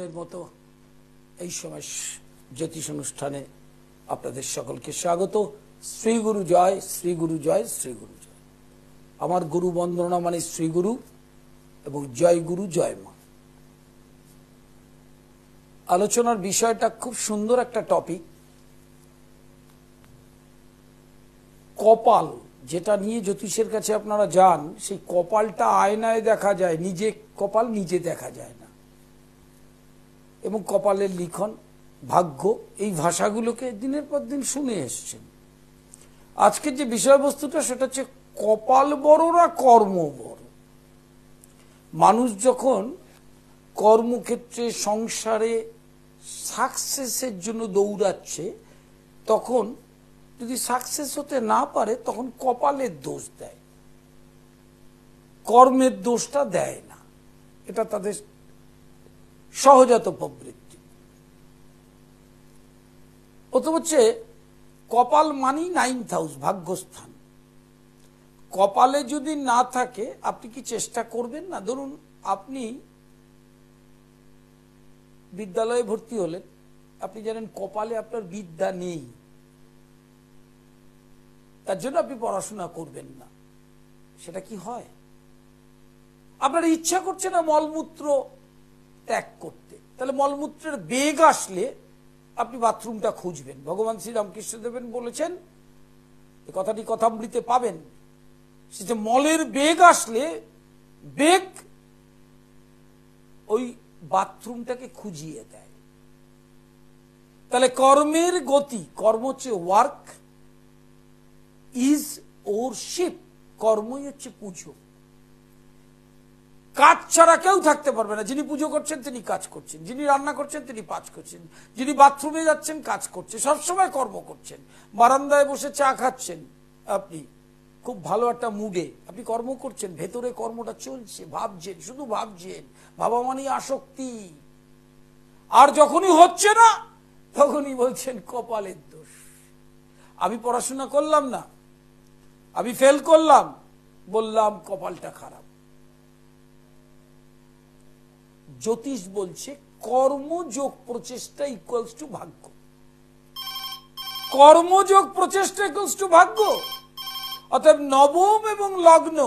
এর মতো এই সময় জ্যোতিষ অনুষ্ঠানে আপনাদের সকলকে স্বাগত। শ্রী গুরু জয়, শ্রী গুরু জয়, শ্রী গুরু জয়। আমার গুরু বন্দনা মানে শ্রী গুরু এবং জয় গুরু জয় মা। আলোচনার বিষয়টা খুব সুন্দর একটা টপিক, কপাল, যেটা নিয়ে জ্যোতিষের কাছে আপনারা যান। সেই কপালটা আয়নায় দেখা যায়, নিজে কপাল নিজে দেখা যায় না। এবং কপালের লিখন, ভাগ্য, এই ভাষাগুলোকে দিনের পর দিন শুনে এসছেন। আজকের যে বিষয়বস্তুটা সেটা হচ্ছে কপাল বড় না কর্ম বড়। মানুষ যখন কর্মক্ষেত্রে, সংসারে সাকসেসের জন্য দৌড়াচ্ছে, তখন যদি সাকসেস হতে না পারে তখন কপালের দোষ দেয়, কর্মের দোষটা দেয় না। এটা তাদের সহজাত প্রবৃত্তি। প্রথম হচ্ছে কপাল মানি 9th হাউস, ভাগ্যস্থান। কপালে যদি না থাকে আপনি কি চেষ্টা করবেন না? ধরুন আপনি বিদ্যালয়ে ভর্তি হলেন, আপনি জানেন কপালে আপনার বিদ্যা নেই, তার জন্য আপনি পড়াশোনা করবেন না। সেটা কি হয়? আপনার ইচ্ছা করছে না মলমূত্র ত্যাগ করতে, তাহলে মলমূত্রের বেগ আসলে আপনি বাথরুমটা খুঁজবেন। ভগবান শ্রী রামকৃষ্ণদেবেন বলেছেন, এই কথাটি কথামৃতে পাবেন, সে যে মলের বেগ আসলে বেগ ওই বাথরুমটাকে খুঁজিয়ে দেয়। তাহলে কর্মের গতি, কর্ম হচ্ছে ওয়ার্ক ইজ ওর শিপ, কর্মই হচ্ছে পুজো। কাজ ছাড়া কেউ থাকতে পারবে না। যিনি পুজো করছেন তিনি কাজ করছেন, যিনি রান্না করছেন তিনি কাজ করছেন, যিনি বাথরুমে যাচ্ছেন কাজ করছে, সবসময় কর্ম করছেন। বারান্দায় বসে চা খাচ্ছেন, আপনি খুব ভালো একটা মুডে আপনি কর্ম করছেন, ভেতরে কর্মটা চলছে, ভাবছেন, শুধু ভাবছেন। ভাবা মানে আসক্তি। আর যখনই হচ্ছে না তখনই বলছেন কপালের দোষ। আমি পড়াশোনা করলাম না, আমি ফেল করলাম, বললাম কপালটা খারাপ। জ্যোতিষ বলছে কর্মযোগ প্রচেষ্টা ইকুয়ালস টু ভাগ্য। কর্মযোগ প্রচেষ্টা ইকুয়ালস টু ভাগ্য। অতএব নবম এবং লগ্ন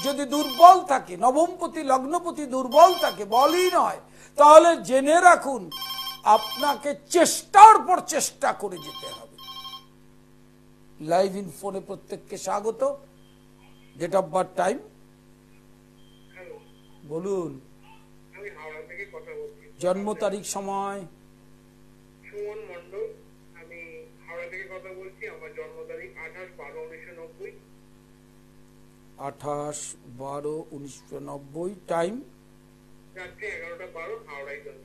যদি দুর্বল থাকে, নবমপতি লগ্নপতি দুর্বল থাকে, বলই নয়, তাহলে জেনে রাখুন আপনাকে চেষ্টার পর চেষ্টা করে যেতে হবে। লাইভ ইন ফোনে প্রত্যেককে স্বাগত। ডেট অফ বার্থ, টাইম বলুন, জন্ম তারিখ, সময়। সুমন মন্ডল, আমি হাওড়া থেকে কথা বলছি। আমার জন্ম তারিখ 28/12/1990। 28/12/1990। টাইম রাত্রি 11টা 12, হাওড়ায় জন্ম।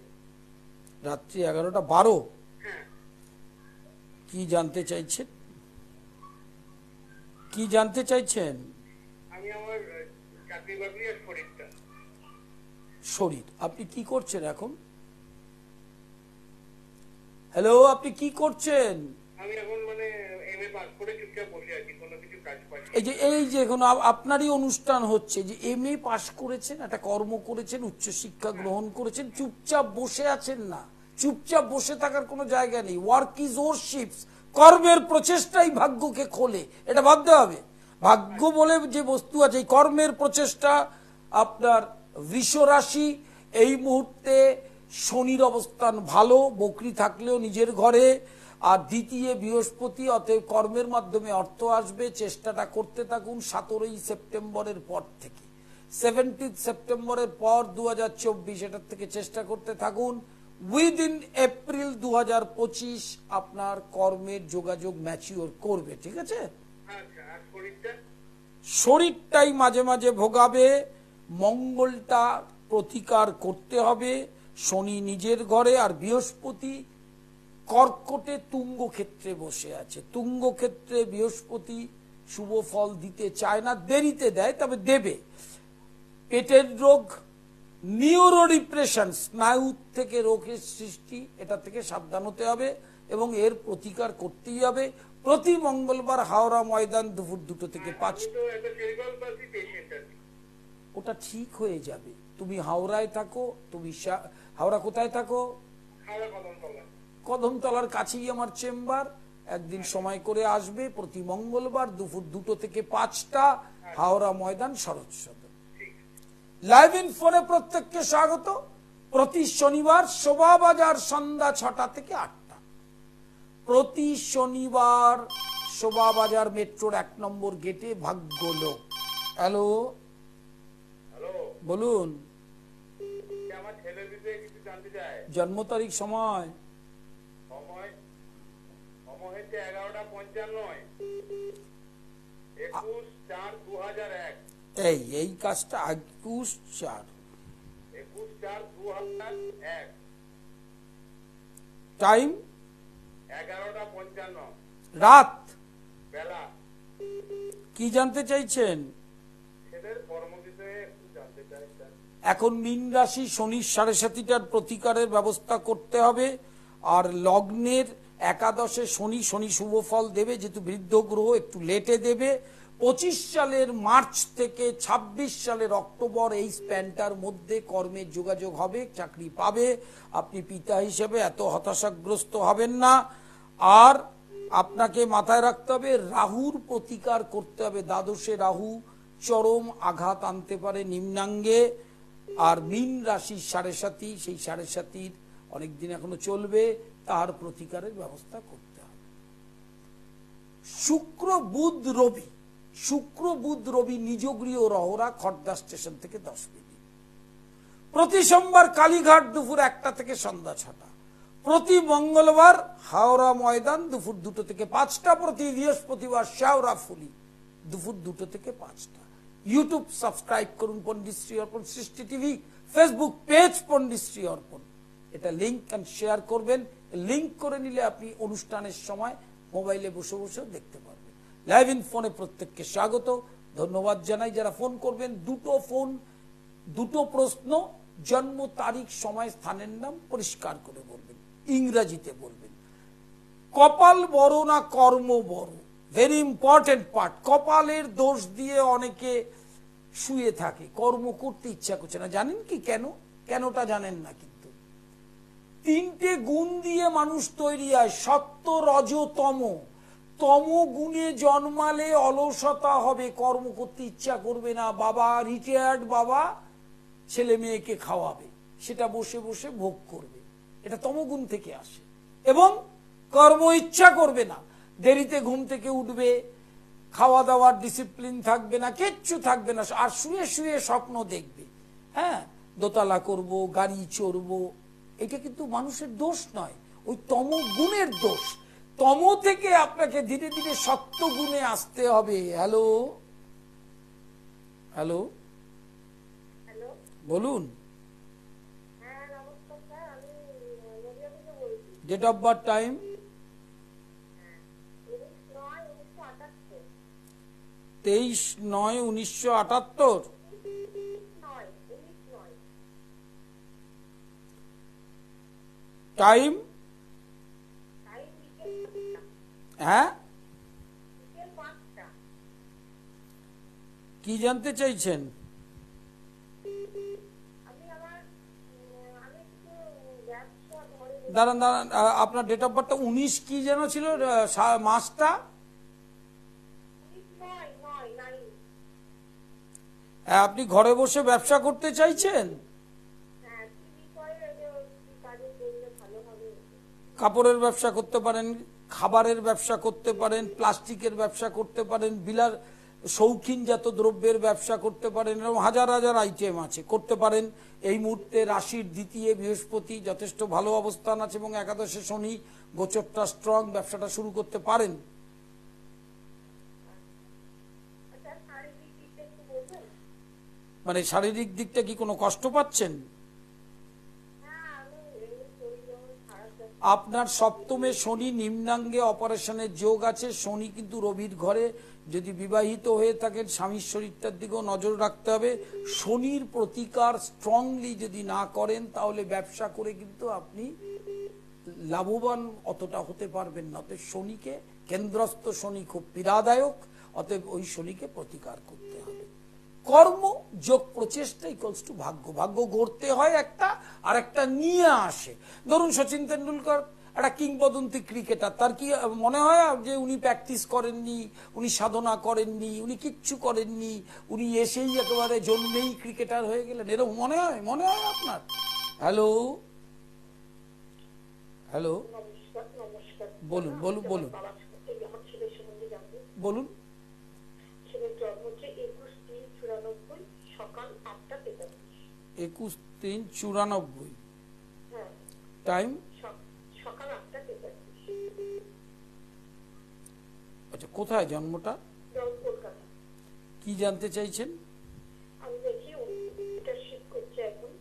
রাত্রি 11টা 12। হ্যাঁ। কি জানতে চাইছেন? কি জানতে চাইছেন? আমি আমার চাকরি বাকরি আর শরীরটা। শরীর। আপনি কি করছেন এখন? হ্যালো, আপনি কি করছেন? আমি এখন মানে এমএ পাস করে চুপচাপ বসে আছি, কোনো কিছু কাজ পাচ্ছি। এই যে এখন আপনারই অনুষ্ঠান হচ্ছে, যে এমএ পাস করেছেন, একটা কর্ম করেছেন, উচ্চশিক্ষা গ্রহণ করেছেন, চুপচাপ বসে আছেন না। চুপচাপ বসে থাকার কোনো জায়গা নেই। Work is or ships. কর্মের প্রচেষ্টাই ভাগ্যকে খোলে, এটা ভাবতে হবে। ভাগ্য বলে যে বস্তু আছে, এই কর্মের প্রচেষ্টা। আপনার বৃষ রাশি, এই মুহূর্তে শনির অবস্থান ভালো, বকরি থাকলেও নিজের ঘরে, আর দ্বিতীয় বৃহস্পতি, অতএব কর্মের মাধ্যমে অর্থ আসবে। চেষ্টাটা করতে থাকুন 17ই সেপ্টেম্বরের পর থেকে। 17 সেপ্টেম্বরের পর 2024, এটার থেকে চেষ্টা করতে থাকুন। উইদিন এপ্রিল 2025 আপনার কর্মের যোগাযোগ ম্যাচিওর করবে। ঠিক আছে? শরীরটাই মাঝে মাঝে ভোগাবে, মঙ্গলটা প্রতিকার করতে হবে। শনি নিজের ঘরে, আর বৃহস্পতি কর্কটে তুঙ্গ ক্ষেত্রে বসে আছে। তুঙ্গ ক্ষেত্রে বৃহস্পতি শুভ ফল দিতে চায় না, দেরিতে দেয়, তবে দেবে। পেটের রোগ, নিউরো ডিপ্রেশন, স্নায়ু থেকে রোগের সৃষ্টি, এটা থেকে সাবধান হতে হবে এবং এর প্রতিকার করতেই হবে। প্রতি মঙ্গলবার হাওড়া ময়দান দুপুর 2 থেকে 5। ওটা ঠিক হয়ে যাবে। তুমি হাওড়ায় থাকো, তুমি হাওড়া কোথায় থাকো? হাওড়া কদমতলা। কদমতলার কাছেই আমার চেম্বার। একদিন সময় করে আসবে, প্রতি মঙ্গলবার দুপুর 2টো থেকে 5টা, হাওড়া ময়দান, শরৎ সদন। লাইভ ইন ফোনে প্রত্যেককে স্বাগত। প্রতি শনিবার শোভাবাজার সন্ধ্যা 6টা থেকে 8টা। প্রতি শনিবার শোভাবাজার মেট্রোর 1 নম্বর গেটে ভাগ্যলোক। হ্যালো, হ্যালো, বলুন। আমার ছেলের বিষয়ে কিছু জানতে চাই। জন্ম তারিখ, সময়? সময় হচ্ছে 11:55, 21/4/2001। এই কাজটা 21/4। 21/4/2001। টাইম 11:55 রাত। বেলা। কি জানতে চাইছেন? ছেলের কর্ম বিষয়ে একটু জানতে চাই স্যার। এখন মীন রাশি, শনির 7.5টার প্রতিকারের ব্যবস্থা করতে হবে। আর লগ্নের একাদশে শনি শুভ ফল দেবে, যেহেতু বৃদ্ধ গ্রহ একটু লেটে দেবে। 25 সালের মার্চ থেকে 26 সালের অক্টোবর, এই স্প্যানটার মধ্যে কর্মের যোগাযোগ হবে, চাকরি পাবে। আপনি পিতা হিসেবে এত হতাশাগ্রস্ত হবেন না। আর আপনাকে মাথায় রাখতে হবে, রাহুর প্রতিকার করতে হবে। দ্বাদশে রাহু চরম আঘাত আনতে পারে নিম্নাঙ্গে। আর মীন রাশির 7.5, সেই 7.5 অনেকদিন এখনো চলবে, তার প্রতিকারের ব্যবস্থা করতে হবে। শুক্র বুধ রবি নিজ গৃহ রহরা, খড়দা স্টেশন থেকে 10 মিনিট। প্রতি সোমবার কালীঘাট দুপুর 1টা থেকে সন্ধ্যা 6টা। প্রতি মঙ্গলবার হাওড়া ময়দান দুপুর 2টো থেকে 5টা। প্রতি বৃহস্পতিবার শেওড়া ফুলি দুপুর 2টো থেকে 5টা। ইউটিউব সাবস্ক্রাইব করুন পণ্ডিতশ্রী অর্পণ সৃষ্টি টিভি, ফেসবুক পেজ পণ্ডিতশ্রী অর্পণ। এটা লিংক এন্ড শেয়ার করবেন। লিংক করে নিলে আপনি অনুষ্ঠানের সময় মোবাইলে বসে বসে দেখতে পারবেন। লাইভ ইন ফোনে প্রত্যেককে স্বাগত। ধন্যবাদ জানাই যারা ফোন করবেন। দুটো প্রশ্ন, জন্ম তারিখ, সময়, স্থানের নাম পরিষ্কার করে বলবেন, ইংরেজিতে বলবেন। কপাল বড় না কর্ম বড়? Very important part. কপালের দোষ দিয়ে অনেকে শুয়ে থাকে, কর্ম করতে ইচ্ছা করছে না। জানেন কি কেন? কেনটা জানেন না, কিন্তু 3টে গুণ দিয়ে মানুষ তৈরি হয়, সত্য, রজ, তম। তম গুণে জন্মালে অলসতা হবে, কর্ম করতে ইচ্ছা করবে না। বাবা রিটায়ার্ড বাবা ছেলে মেয়েকে খাওয়াবে, সেটা বসে বসে ভোগ করবে, এটা তমগুণ থেকে আসে। এবং কর্ম ইচ্ছা করবে না, দেরিতে ঘুম থেকে উঠবে, খাওয়া দাওয়ার ডিসিপ্লিন থাকবে না, কিচ্ছু থাকবে না, আর শুয়ে শুয়ে স্বপ্ন দেখবে। হ্যাঁ, দোতলা করব, গাড়ি চড়বো। এটা কিন্তু মানুষের দোষ নয়, ওই তমগুণের দোষ। তম থেকে আপনাকে ধীরে ধীরে সত্য গুণে আসতে হবে। হ্যালো, হ্যালো, বলুন। Date of birth, time? 23/9/1978। Time? হ্যাঁ, কি জানতে চাইছেন? দাঁড়ান, আপনার ডেট অফ বার্থটা 19 কি যেন ছিল, মাসটা? আপনি ঘরে বসে ব্যবসা করতে চাইছেন? কাপড়ের ব্যবসা করতে পারেন, খাবারের ব্যবসা করতে পারেন, প্লাস্টিকের ব্যবসা করতে পারেন, শৌখিনজাত দ্রব্যের ব্যবসা করতে পারেন, এরকম হাজার হাজার আইটেম আছে, করতে পারেন। এই মুহূর্তে রাশির দ্বিতীয় বৃহস্পতি যথেষ্ট ভালো অবস্থান আছে এবং একাদশে শনি, গোচরটা স্ট্রং, ব্যবসাটা শুরু করতে পারেন। মানে শারীরিক দিকটা কি কোনো কষ্ট পাচ্ছেন? আপনার সপ্তমে শনি, নিম্নাঙ্গে অপারেশনের যোগ আছে। শনি কিন্তু রবির ঘরে। যদি বিবাহিত হয়ে থাকেন, স্বামীর শরীরটার দিকেও নজর রাখতে হবে। শনির প্রতিকার স্ট্রংলি যদি না করেন, তাহলে ব্যবসা করে কিন্তু আপনি লাভবান অতটা হতে পারবেন না। অতএব শনিকে, কেন্দ্রস্থ শনি খুব পীড়াদায়ক, অতএব ওই শনিকে প্রতিকার করতে হবে। কর্ম যোগ প্রচেষ্টা ইকুয়ালস টু ভাগ্য। ভাগ্য গড়তে হয় একটা, আর একটা নিয়ে আসে। ধরুন সচিন তেন্ডুলকর একটা কিংবদন্তি ক্রিকেটার, তার কি মনে হয় যে উনি প্র্যাকটিস করেননি, উনি সাধনা করেননি, উনি কিচ্ছু করেননি, উনি এসেই একেবারে জন্মেই ক্রিকেটার হয়ে গেলেন? এরকম মনে হয়? মনে হয় আপনার? হ্যালো হ্যালো, বলুন বলুন বলুন বলুন। সকাল 8টা 21/3/94, টাইম? সকাল 8টা 43। আচ্ছা, কোথায় জন্মটা? কলকাতা। কি জানতে চাইছেন? আমি দেখি ইন্টার্নশিপ করছে এখন,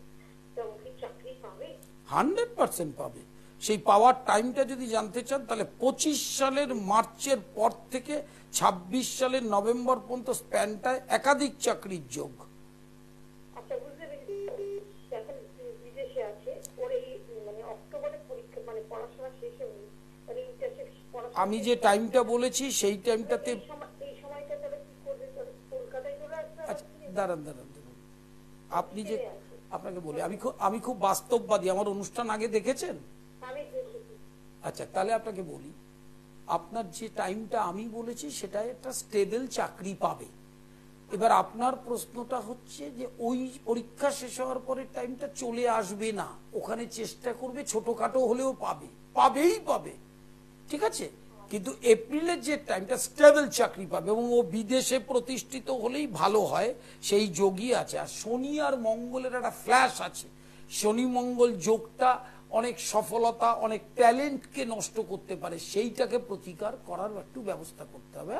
তেমন কি চাকরি পাবে? 100% পাবে। সেই পাওয়ার টাইমটা যদি জানতে চান তাহলে 25 সালের মার্চের পর থেকে 26 সালের নভেম্বর পর্যন্ত স্প্যানটায় একাধিক চাকরির যোগ। আচ্ছা, বুঝতে পেরেছি। এখন বিদেশে আছে, ওর এই মানে অক্টোবরে পরীক্ষা, মানে পড়াশোনা শেষ হয়নি, মানে ইন্টার্নশিপ পড়াশোনা। আমি যে টাইমটা বলেছি সেই টাইমটাতে এই সময়টা তাহলে কি করবে? কলকাতায় চলে আসবে? আচ্ছা, দাঁড়ান দাঁড়ান দাঁড়ান, আপনি যে, আপনাকে বলি, আমি খুব বাস্তববাদী। আমার অনুষ্ঠান আগে দেখেছেন? আমি দেখেছি। আচ্ছা, তাহলে আপনাকে বলি, আপনার যে টাইমটা আমি বলেছি সেটা একটা স্টেবল চাকরি পাবে। এবার আপনার প্রশ্নটা হচ্ছে যে ওই পরীক্ষা শেষ হওয়ার পরে টাইমটা চলে আসবে না, ওখানে চেষ্টা করবে, ছোটখাটো হলেও পাবে, পাবেই পাবে, ঠিক আছে? কিন্তু এপ্রিলের যে টাইমটা স্টেবল চাকরি পাবে, এবং ও বিদেশে প্রতিষ্ঠিত হলেই ভালো হয়, সেই যোগই আছে। আর শনি আর মঙ্গলের একটা ফ্ল্যাশ আছে। শনি মঙ্গল যোগটা অনেক সফলতা, অনেক ট্যালেন্টকে নষ্ট করতে পারে, সেইটাকে প্রতিকার করার একটু ব্যবস্থা করতে হবে।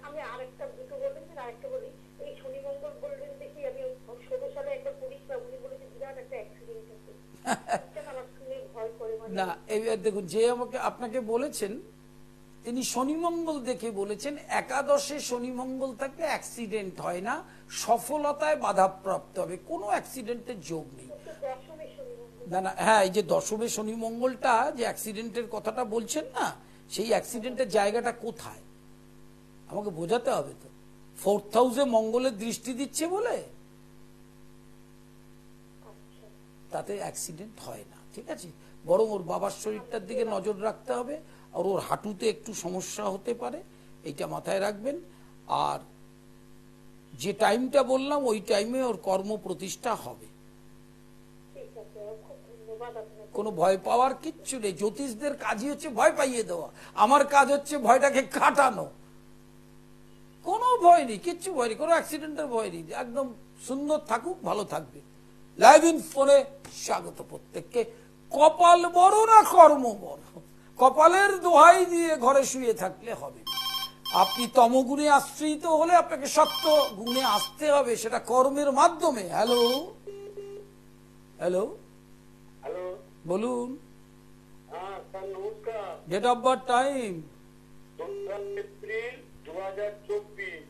আমি আরেকটা দুটো বলবেন, আরেকটা বলি। এই শনি মঙ্গল বললেন দেখি, আমি 16 সালে একবার পরীক্ষা, উনি বলেছে বিরাট একটা অ্যাক্সিডেন্ট হচ্ছে। আমার শুনে ভয় করে। না, এবার দেখুন, যে আমাকে আপনাকে বলেছেন তিনি শনি মঙ্গল দেখে বলেছেন একাদশে শনি মঙ্গল থাকলে অ্যাক্সিডেন্ট হয় না, সফলতায় বাধাপ্রাপ্ত হবে, কোনো অ্যাক্সিডেন্টের যোগ নেই। না না, হ্যাঁ, এই যে দশমে শনি মঙ্গলটা যে অ্যাক্সিডেন্টের কথাটা বলছেন না, সেই অ্যাক্সিডেন্টের জায়গাটা কোথায় আমাকে বোঝাতে হবে তো। 4th হাউসে মঙ্গলের দৃষ্টি দিচ্ছে বলে তাতে অ্যাক্সিডেন্ট হয় না, ঠিক আছে? বরং ওর বাবার শরীরটার দিকে নজর রাখতে হবে, আর ওর হাঁটুতে একটু সমস্যা হতে পারে, এইটা মাথায় রাখবেন। আর যে টাইমটা বললাম ওই টাইমে ওর কর্ম প্রতিষ্ঠা হবে। কোনো ভয় পাওয়ার কিচ্ছু নেই। জ্যোতিষদের কাজই হচ্ছে ভয় পাইয়ে দেওয়া, আমার কাজ হচ্ছে ভয়টাকে কাটানো। কোনো ভয় নেই, কিচ্ছু ভয় নেই, কোনো অ্যাক্সিডেন্টের ভয় নেই, একদম সুন্দর থাকুক, ভালো থাকবে। লাইভ ইন ফোনে স্বাগত প্রত্যেককে। কপাল বড় না কর্ম বড়, কপালের দোহাই দিয়ে ঘরে শুয়ে থাকলে হবে না। আপনি তমগুণে আশ্রিত হলে আপনাকে সত্য গুণে আসতে হবে, সেটা কর্মের মাধ্যমে। হ্যালো হ্যালো হ্যালো, বলুন। হ্যাঁ স্যার, নমস্কার। Date of birth, time? 2রা এপ্রিল 2024,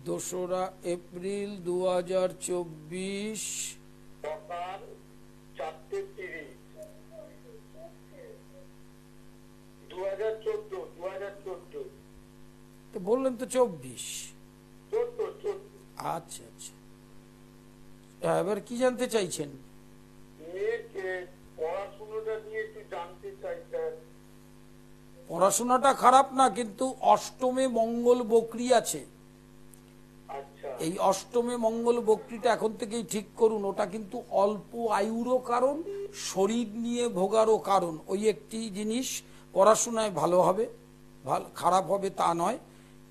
2রা এপ্রিল 2024, সকাল 4:30। 2014। তো বললেন তো 24। 14। আচ্ছা আচ্ছা, এবার কি জানতে চাইছেন? মেয়েকে পড়াশোনাটা নিয়ে একটু জানতে চাই স্যার। পড়াশোনাটা খারাপ না, কিন্তু অষ্টমে মঙ্গল বক্রি আছে। আচ্ছা, এই অষ্টমে মঙ্গল বক্রিটা এখন থেকেই ঠিক করুন। ওটা কিন্তু অল্প আয়ুরও কারণ, শরীর নিয়ে ভোগারও কারণ। ওই একটি জিনিস, পড়াশোনায় ভালো হবে, খারাপ হবে তা নয়,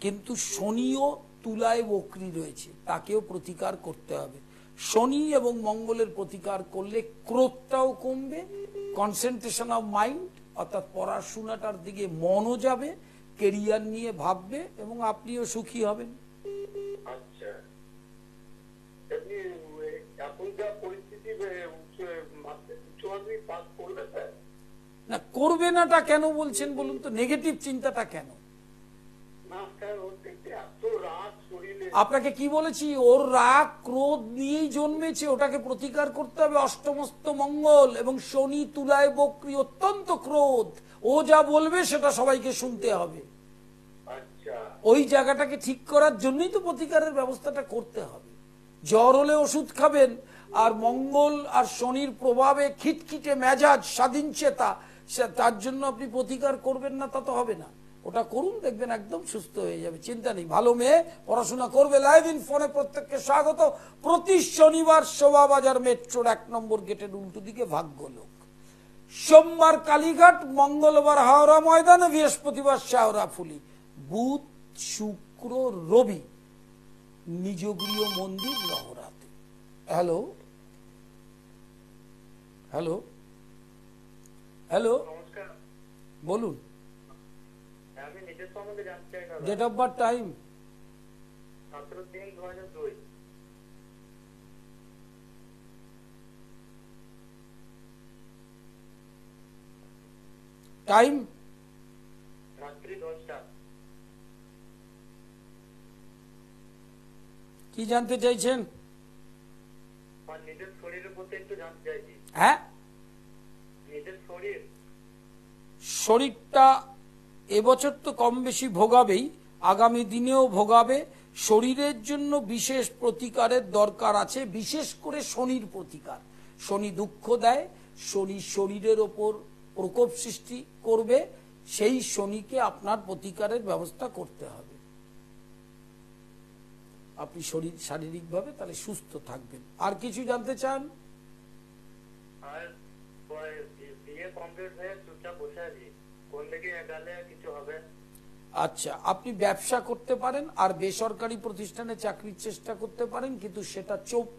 কিন্তু শনিও তুলায় বক্রি রয়েছে, তাকেও প্রতিকার করতে হবে। শনি এবং মঙ্গলের প্রতিকার করলে ক্রোধটাও কমবে, কনসেন্ট্রেশন অফ মাইন্ড অর্থাৎ পড়াশোনাটার দিকে মনও যাবে, কেরিয়ার নিয়ে ভাববে, এবং আপনিও সুখী হবেন। আচ্ছা। এমনি এখন যা পরিস্থিতি, উচ্চ মাধ্যমিক পাস করবে স্যার? না, করবে নাটা কেন বলছেন বলুন তো? নেগেটিভ চিন্তাটা কেন? না স্যার, ওর দেখতে এত রাগ শরীরে। আপনাকে কি বলেছি? ওর রাগ ক্রোধ নিয়েই জন্মেছে, ওটাকে প্রতিকার করতে হবে। অষ্টমস্ত মঙ্গল এবং শনি তুলায় বক্রি, অত্যন্ত ক্রোধ। ও যা বলবে সেটা সবাইকে শুনতে হবে। আচ্ছা। ওই জায়গাটাকে ঠিক করার জন্যই তো প্রতিকারের ব্যবস্থাটা করতে হবে। জ্বর হলে ওষুধ খাবেন, আর মঙ্গল আর শনির প্রভাবে খিটখিটে মেজাজ, স্বাধীন চেতা, তার জন্য আপনি প্রতিকার করবেন না, তা তো হবে না। ওটা করুন, দেখবেন একদম সুস্থ হয়ে যাবে, চিন্তা নেই। ভালো মেয়ে, পড়াশোনা করবে। লাইভ ইন ফোনে প্রত্যেককে স্বাগত। প্রতি শনিবার শোভাবাজার মেট্রোর 1 নম্বর গেটের উল্টো দিকে ভাগ্যলোক। সোমবার কালীঘাট, মঙ্গলবার হাওড়া ময়দানে, বৃহস্পতিবার শেওড়াফুলি, বুধ শুক্র রবি নিজগৃহ মন্দির লহরাতে। হ্যালো হ্যালো হ্যালো, নমস্কার, বলুন। আমি নিজের সম্বন্ধে জানতে চাই দাদা। Date of birth, time. 17/3/2002। Time রাত্রি 10টা। কি জানতে চাইছেন? আমার নিজের শরীরের প্রতি একটু জানতে চাইছি। হ্যাঁ, নিজের শরীর। শরীরটা এবছর তো কম বেশি ভোগাবেই, আগামী দিনেও ভোগাবে। শরীরের জন্য বিশেষ প্রতিকারের দরকার আছে, বিশেষ করে শনির প্রতিকার। শনি দুঃখ দেয়, শনি শরীরের ওপর প্রকোপ সৃষ্টি করবে, সেই শনিকে আপনার প্রতিকারের ব্যবস্থা করতে হবে। আপনি শারীরিকভাবে তাহলে সুস্থ থাকবেন। আর কিছু জানতে চান? আর বিয়ে কমপ্লিট হয়ে চুপচাপ বসে আছি, কোন দিকে গেলে কিছু হবে? আচ্ছা, আপনি ব্যবসা করতে পারেন আর বেসরকারি প্রতিষ্ঠানে চাকরির চেষ্টা করতে পারেন, কিন্তু সেটা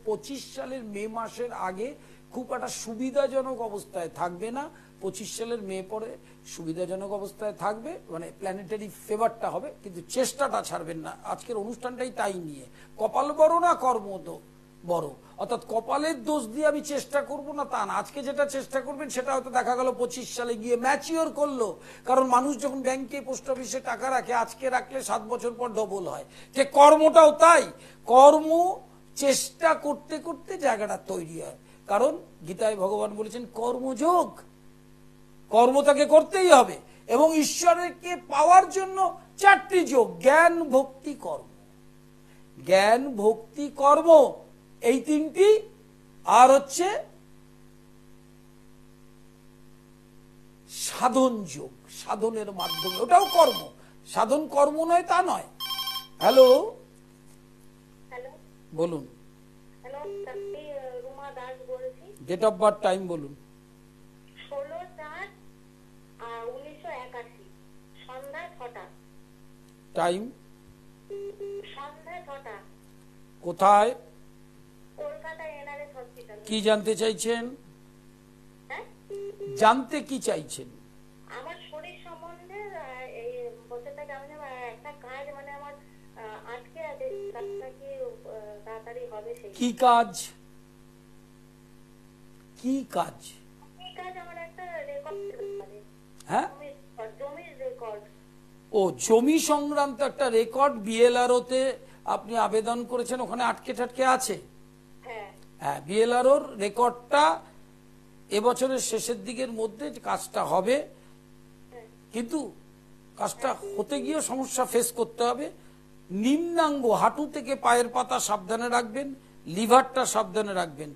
25 সালের মে মাসের আগে খুব একটা সুবিধাজনক অবস্থায় থাকবে না। 25 সালের মে পরে সুবিধাজনক অবস্থায় থাকবে, মানে প্ল্যানেটারি ফেভারটা হবে, কিন্তু চেষ্টাটা ছাড়বেন না। আজকের অনুষ্ঠানটাই তাই নিয়ে, কপাল বড় না কর্ম বড়, অর্থাৎ কপালের দোষ দিয়ে আমি চেষ্টা করব না তা না। আজকে যেটা চেষ্টা করবেন সেটা হয়তো দেখা গেল 25 সালে গিয়ে ম্যাচিওর করলো। কারণ মানুষ যখন ব্যাংকে, পোস্ট অফিসে টাকা রাখে, আজকে রাখলে 7 বছর পর ডবল হয়। ঠিক কর্মটাও তাই, কর্ম চেষ্টা করতে করতে জায়গাটা তৈরি হয়। কারণ গীতায় ভগবান বলেছেন কর্মযোগ, কর্ম তাকে করতেই হবে। এবং ঈশ্বরকে পাওয়ার জন্য 4টি যোগ: জ্ঞান, ভক্তি, কর্ম। জ্ঞান, ভক্তি, কর্ম, এই 3টি। আর হচ্ছে সাধন যোগ, সাধনের মাধ্যমে, ওটাও কর্ম। সাধন কর্ম নয় তা নয়। হ্যালো, হ্যালো বলুন। হ্যালো, আমি রুমা দাস বলছি। ডেট অফ বার্থ, টাইম বলুন। 16/4/1981, সন্ধ্যা 6টা। টাইম, সন্ধ্যা 6টা। কোথায়, কলকাতা এনআরএস হসপিটাল। কি জানতে চাইছেন? হ্যাঁ, জানতে কি চাইছেন? আমার শরীর সম্বন্ধে এই বছর থেকে আমি একটা কাজ, মানে আমার আটকে আছে, কাজটা কি তাড়াতাড়ি হবে? সেই কি কাজ? কি কাজ? এই কাজ আমার একটা রেকর্ড, হ্যাঁ, জমির রেকর্ড। ও, জমি সংক্রান্ত একটা রেকর্ড বিএলআরওতে আপনি আবেদন করেছেন, ওখানে আটকে টাটকে আছে। হ্যাঁ, হ্যাঁ, বিএলআরওর রেকর্ডটা এবছরের শেষের দিকের মধ্যে কাজটা হবে, কিন্তু কাজটা হতে গিয়ে সমস্যা ফেস করতে হবে। নিম্নাঙ্গ, হাঁটু থেকে পায়ের পাতা সাবধানে রাখবেন, লিভারটা সাবধানে রাখবেন।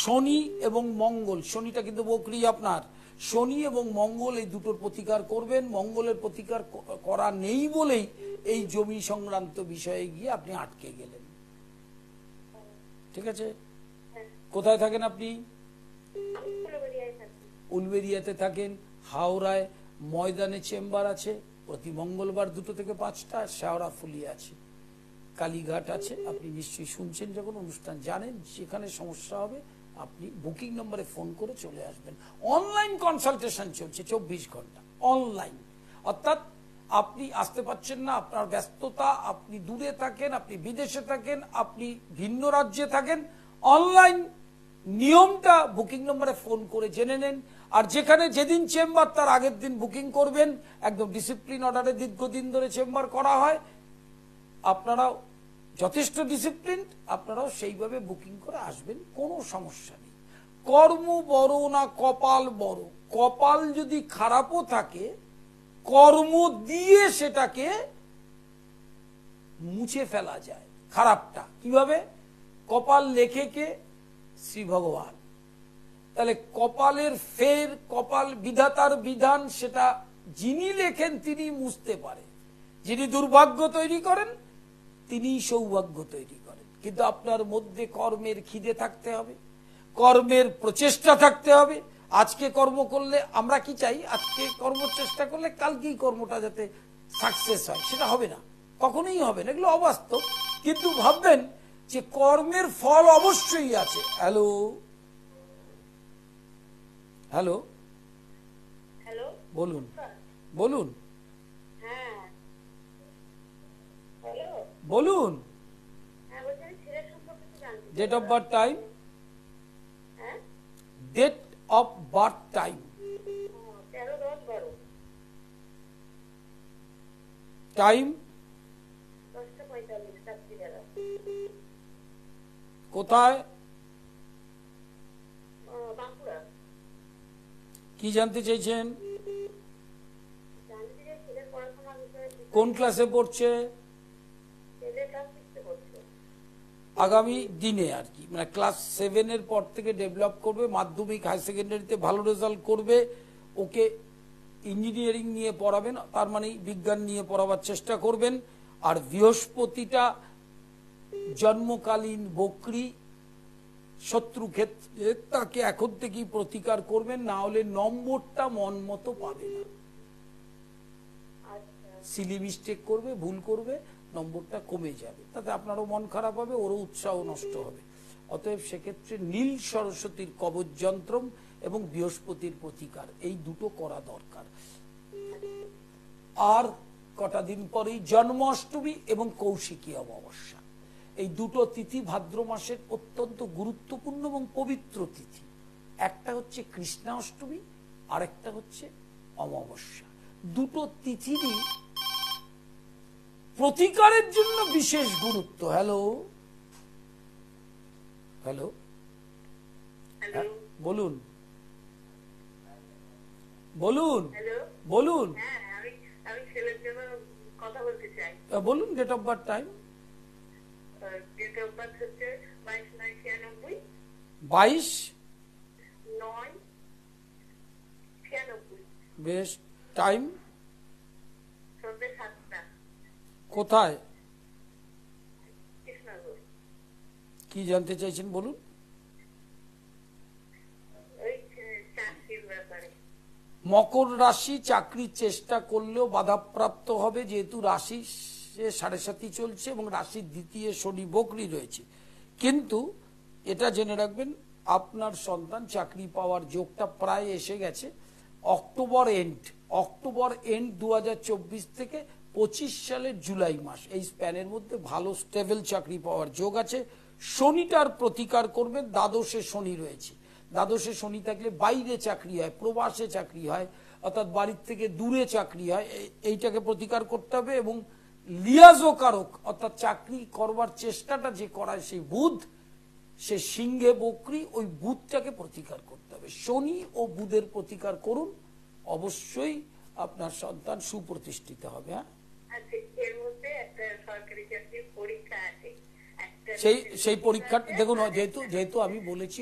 শনি এবং মঙ্গল, শনিটা কিন্তু বকরি আপনার, শনি এবং মঙ্গল এই দুটোর প্রতিকার করবেন। মঙ্গলের প্রতিকার করা নেই বলেই এই জমি সংক্রান্ত বিষয়ে গিয়ে আপনি আটকে গেলেন। ঠিক আছে? কোথায় থাকেন আপনি? আমি ফুলবাড়িয়ায় থাকি। উলবেরিয়াতে থাকেন। হাওড়ায় ময়দানে চেম্বার আছে, প্রতি মঙ্গলবার 2 থেকে 5টা। শেওড়াফুলি আছে, কালীঘাট আছে। আপনি নিশ্চয়ই শুনছেন, যখন অনুষ্ঠান জানেন যেখানে সমস্যা হবে আপনি বুকিং নম্বরে ফোন করে চলে আসবেন। অনলাইন কনসালটেশন চলছে 24 ঘন্টা অনলাইন, অর্থাৎ আপনি আসতে পারছেন না, আপনার ব্যস্ততা, আপনি দূরে থাকেন, আপনি বিদেশে থাকেন, আপনি ভিন্ন রাজ্যে থাকেন, অনলাইন নিয়মটা বুকিং নম্বরে ফোন করে জেনে নেন। আর যেখানে যেদিন চেম্বার তার আগের দিন বুকিং করবেন, একদম ডিসিপ্লিন অর্ডারে দীর্ঘদিন ধরে চেম্বার করা হয়। আপনারাও যথেষ্ট ডিসিপ্লিন, আপনারাও সেইভাবে বুকিং করে আসবেন, কোনো সমস্যা নেই। কর্ম বড় না কপাল বড়? কপাল যদি খারাপও থাকে, কর্ম দিয়ে সেটাকে মুছে ফেলা যায় খারাপটা। কিভাবে? কপাল লেখে কে? শ্রী ভগবান। তাহলে কপালের ফের, কপাল বিধাতার বিধান, সেটা যিনি লেখেন তিনি মুছতে পারেন। যিনি দুর্ভাগ্য তৈরি করেন তিনি সৌভাগ্য তৈরি করেন। কিন্তু আপনার মধ্যে কর্মের খিদে থাকতে হবে, কর্মের প্রচেষ্টা থাকতে হবে। আজকে কর্ম করলে, আমরা কি চাই, আজকে কর্ম চেষ্টা করলে কালকেই কর্মটা যাতে সাকসেস হয়, সেটা হবে না, কখনোই হবে না, এগুলো অবাস্তব। কিন্তু ভাববেন যে কর্মের ফল অবশ্যই আছে। হ্যালো হ্যালো হ্যালো, বলুন বলুন হ্যাঁ হ্যালো, বলুন। হ্যাঁ বলছি আমি ছেলের সম্পর্কে একটু জানতে চাই। ডেট অফ বার্থ টাইম, হ্যাঁ, date of birth time, 13-10-12, time, 10:45 রাত্রিবেলা। কোথায়, বাঁকুড়া। কি জানতে চাইছেন? জানতে চাই ছেলের পড়াশোনার বিষয়ে। কোন ক্লাসে পড়ছে? ছেলে ক্লাস 6-এ পড়ছে। আগামী দিনে আর কি, মানে ক্লাস 7-এর পর থেকে ডেভেলপ করবে, মাধ্যমিক হাই সেকেন্ডারিতে ভালো রেজাল্ট করবে, ওকে ইঞ্জিনিয়ারিং নিয়ে পড়াবেন, তার মানে বিজ্ঞান নিয়ে পড়াবার চেষ্টা করবেন। আর বৃহস্পতিটা জন্মকালীন বকরি, শত্রু ক্ষেত্রে তাকে এখন থেকেই প্রতিকার করবেন, না হলে নম্বরটা মন মতো পাবে না। আচ্ছা, সিলি মিস্টেক করবে, ভুল করবে, নম্বরটা কমে যাবে, তাতে আপনারও মন খারাপ হবে, ওরও উৎসাহ নষ্ট হবে। অতএব সেক্ষেত্রে নীল সরস্বতীর কবচ যন্ত্রম এবং বৃহস্পতির প্রতিকার, এই দুটো করা দরকার। আর কটা দিন পরেই জন্মাষ্টমী এবং কৌশিকী অমাবস্যা, এই দুটো তিথি ভাদ্র মাসের অত্যন্ত গুরুত্বপূর্ণ এবং পবিত্র তিথি। একটা হচ্ছে কৃষ্ণাষ্টমী, আরেকটা হচ্ছে অমাবস্যা। দুটো তিথিরই প্রতিকারের জন্য বিশেষ গুরুত্ব। হ্যালো হ্যালো, হ্যালো, বলুন বলুন হ্যালো, বলুন হ্যাঁ আমি ছেলের জন্য কথা বলতে চাই। বলুন। Date of birth time, date of birth হচ্ছে 22/9/96, 22/9/96। বেশ। টাইম, সন্ধ্যে 7টা, কোথায়, কৃষ্ণনগর। কি জানতে চাইছেন বলুন। ওই চাকরির ব্যাপারে। মকর রাশি, চাকরির চেষ্টা করলেও বাধাপ্রাপ্ত হবে, যেহেতু রাশি 7.5 চলছে এবং রাশির দ্বিতীয় শনি বকরি রয়েছে। কিন্তু এটা জেনে রাখবেন, আপনার সন্তান চাকরি পাওয়ার যোগটা প্রায় এসে গেছে। অক্টোবর এন্ড 2024 থেকে 25 সালের জুলাই মাস, এই স্প্যানের মধ্যে ভালো স্টেবল চাকরি পাওয়ার যোগ আছে। শনিটার প্রতিকার করবেন, দ্বাদশে শনি রয়েছে। দ্বাদশে শনি থাকলে বাইরে চাকরি হয়, প্রবাসে চাকরি হয়, অর্থাৎ বাড়ির থেকে দূরে চাকরি হয়, এইটাকে প্রতিকার করতে হবে। এবং লিয়াজো কারক, অর্থাৎ চাকরি করবার চেষ্টাটা যে করায় সেই বুধ, সে সিংহে বকরি, ওই বুধটাকে প্রতিকার করতে হবে। শনি ও বুধের প্রতিকার করুন, অবশ্যই আপনার সন্তান সুপ্রতিষ্ঠিত হবে। হ্যাঁ, আচ্ছা, এর মধ্যে একটা সরকারি চাকরির পরীক্ষা আছে। সেই পরীক্ষা দেখুন, যেহেতু আমি বলেছি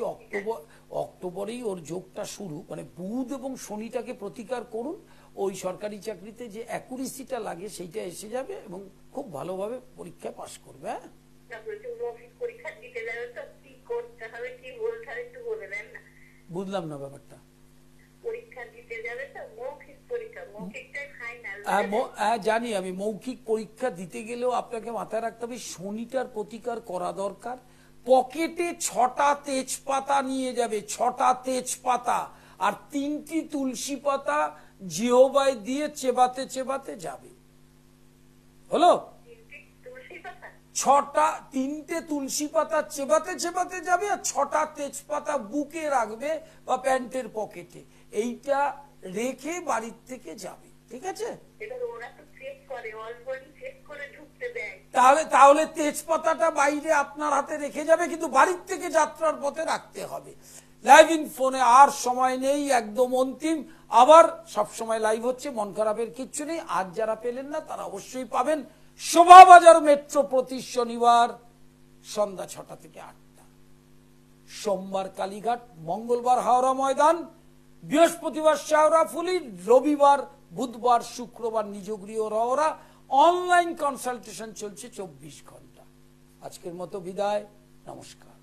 অক্টোবরেই ওর যোগটা শুরু, মানে বুধ এবং শনিটাকে প্রতিকার করুন, ওই সরকারি চাকরিতে যে অ্যাকুরেসিটা লাগে সেইটা এসে যাবে এবং খুব ভালোভাবে পরীক্ষায় পাশ করবে। হ্যাঁ, মৌখিক পরীক্ষা দিতে যাবে তো কি করতে হবে, কি বলতে হবে একটু বলে দেন না। বুঝলাম না ব্যাপারটা। পরীক্ষা দিতে যাবে তো, মৌখিক পরীক্ষা, মৌখিকটাই ফাইনাল। জানি আমি, মৌখিক পরীক্ষা দিতে গেলেও আপনাকে মাথায় রাখতে হবে শনিটার প্রতিকার করা দরকার। পকেটে 6টা তেজপাতা নিয়ে যাবে, 6টা তেজপাতা আর 3টি তুলসী পাতা জিহবায় দিয়ে চেবাতে চেবাতে যাবে। হলো? তুলসী পাতা, 3টে তুলসী পাতা চেবাতে চেবাতে যাবে, আর 6টা তেজপাতা বুকে রাখবে বা প্যান্টের পকেটে, এইটা রেখে বাড়ির থেকে যাবে। ঠিক আছে? এটা ওরা তো চেক করে, অল্প চেক করে ঢুকতে দেয়। তাহলে তেজপাতাটা বাইরে আপনার হাতে রেখে যাবে, কিন্তু বাড়ির থেকে যাত্রার পথে রাখতে হবে। লাইভ ইন ফোনে আর সময় নেই, একদম অন্তিম। আবার সব সময় লাইভ হচ্ছে, মন খারাপের কিচ্ছু নেই। আজ যারা পেলেন না তারা অবশ্যই পাবেন। শোভাবাজার মেট্রো প্রতি শনিবার সন্ধ্যা 6টা থেকে 8টা, সোমবার কালীঘাট, মঙ্গলবার হাওড়া ময়দান, বৃহস্পতিবার শেওড়াফুলি, রবিবার, বুধবার, শুক্রবার নিজগৃহ রওরা। অনলাইন কনসালটেশন চলছে 24 ঘন্টা। আজকের মতো বিদায়, নমস্কার।